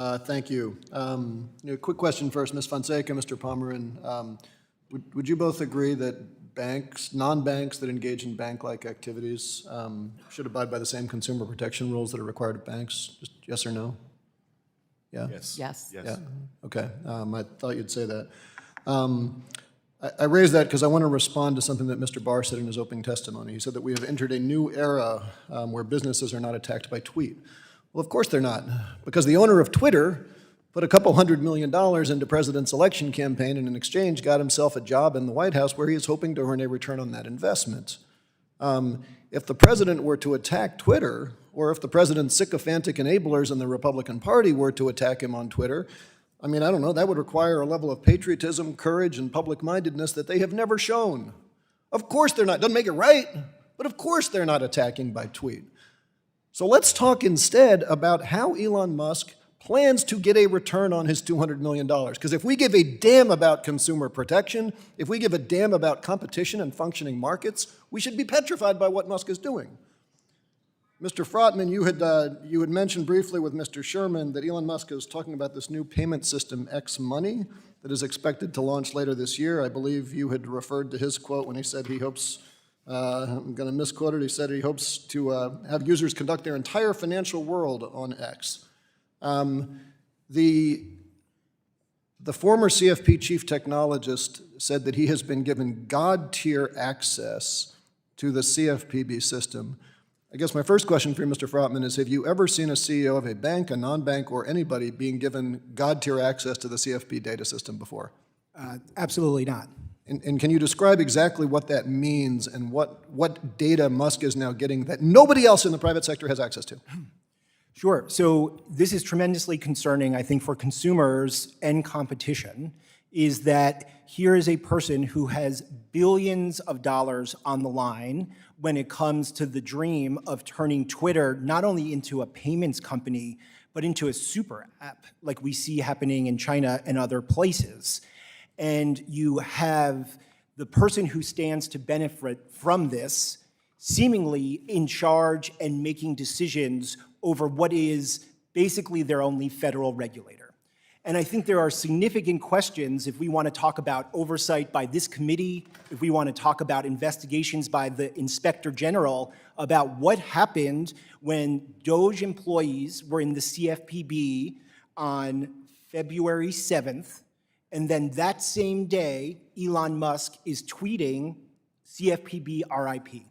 Thank you. Quick question first, Ms. Fonseca, Mr. Pomeran. Would you both agree that banks, non-banks that engage in bank-like activities should abide by the same consumer protection rules that are required of banks? Just yes or no? Yeah? Yes. Yes. Yes. Yeah, okay. I thought you'd say that. I raise that because I want to respond to something that Mr. Barr said in his opening testimony. He said that we have entered a new era where businesses are not attacked by tweet. Well, of course they're not, because the owner of Twitter put a couple $100 million into President's election campaign and in exchange got himself a job in the White House where he is hoping to earn a return on that investment. If the president were to attack Twitter, or if the president's sycophantic enablers in the Republican Party were to attack him on Twitter, I mean, I don't know, that would require a level of patriotism, courage, and public-mindedness that they have never shown. Of course they're not, doesn't make it right, but of course they're not attacking by tweet. So let's talk instead about how Elon Musk plans to get a return on his $200 million. Because if we give a damn about consumer protection, if we give a damn about competition and functioning markets, we should be petrified by what Musk is doing. Mr. Frotman, you had mentioned briefly with Mr. Sherman that Elon Musk is talking about this new payment system, X Money, that is expected to launch later this year. I believe you had referred to his quote when he said he hopes, I'm going to misquote it, he said he hopes to have users conduct their entire financial world on X. The former CFP chief technologist said that he has been given God-tier access to the CFPB system. I guess my first question for you, Mr. Frotman, is have you ever seen a CEO of a bank, a non-bank, or anybody being given God-tier access to the CFP data system before? Absolutely not. And can you describe exactly what that means and what data Musk is now getting that nobody else in the private sector has access to? Sure. So this is tremendously concerning, I think, for consumers and competition, is that here is a person who has billions of dollars on the line when it comes to the dream of turning Twitter not only into a payments company, but into a super app like we see happening in China and other places. And you have the person who stands to benefit from this seemingly in charge and making decisions over what is basically their only federal regulator. And I think there are significant questions if we want to talk about oversight by this committee, if we want to talk about investigations by the Inspector General about what happened when Doge employees were in the CFPB on February 7th, and then that same day, Elon Musk is tweeting CFPB RIP.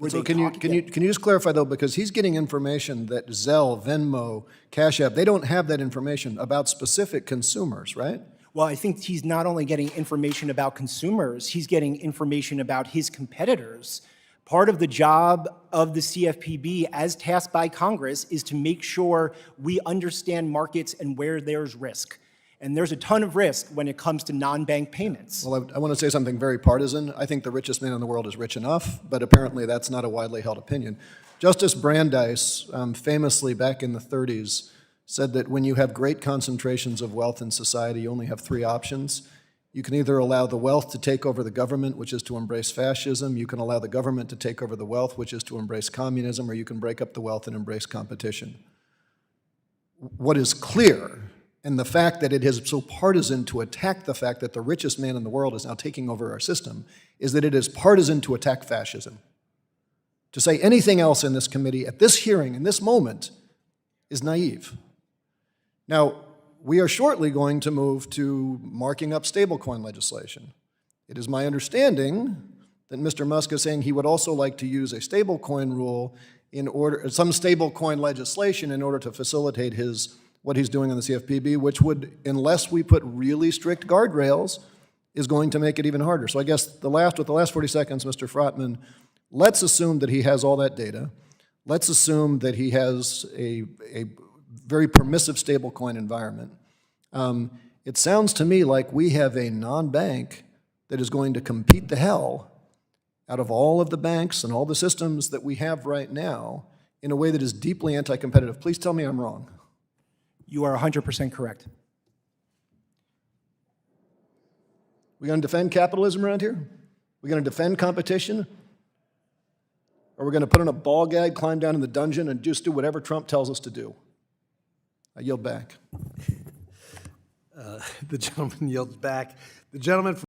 So can you just clarify, though, because he's getting information that Zelle, Venmo, Cash App, they don't have that information about specific consumers, right? Well, I think he's not only getting information about consumers, he's getting information about his competitors. Part of the job of the CFPB, as tasked by Congress, is to make sure we understand markets and where there's risk. And there's a ton of risk when it comes to non-bank payments. Well, I want to say something very partisan. I think the richest man in the world is rich enough, but apparently that's not a widely held opinion. Justice Brandeis, famously back in the 30s, said that when you have great concentrations of wealth in society, you only have three options. You can either allow the wealth to take over the government, which is to embrace fascism. You can allow the government to take over the wealth, which is to embrace communism, or you can break up the wealth and embrace competition. What is clear, and the fact that it is so partisan to attack the fact that the richest man in the world is now taking over our system, is that it is partisan to attack fascism. To say anything else in this committee at this hearing, in this moment, is naive. Now, we are shortly going to move to marking up stablecoin legislation. It is my understanding that Mr. Musk is saying he would also like to use a stablecoin rule some stablecoin legislation in order to facilitate what he's doing on the CFPB, which would, unless we put really strict guardrails, is going to make it even harder. So I guess with the last 40 seconds, Mr. Frotman, let's assume that he has all that data. Let's assume that he has a very permissive stablecoin environment. It sounds to me like we have a non-bank that is going to compete the hell out of all of the banks and all the systems that we have right now in a way that is deeply anti-competitive. Please tell me I'm wrong. You are 100% correct. We going to defend capitalism around here? We going to defend competition? Or we're going to put on a ball gag, climb down in the dungeon, and just do whatever Trump tells us to do? I yield back. The gentleman yields back. The gentleman from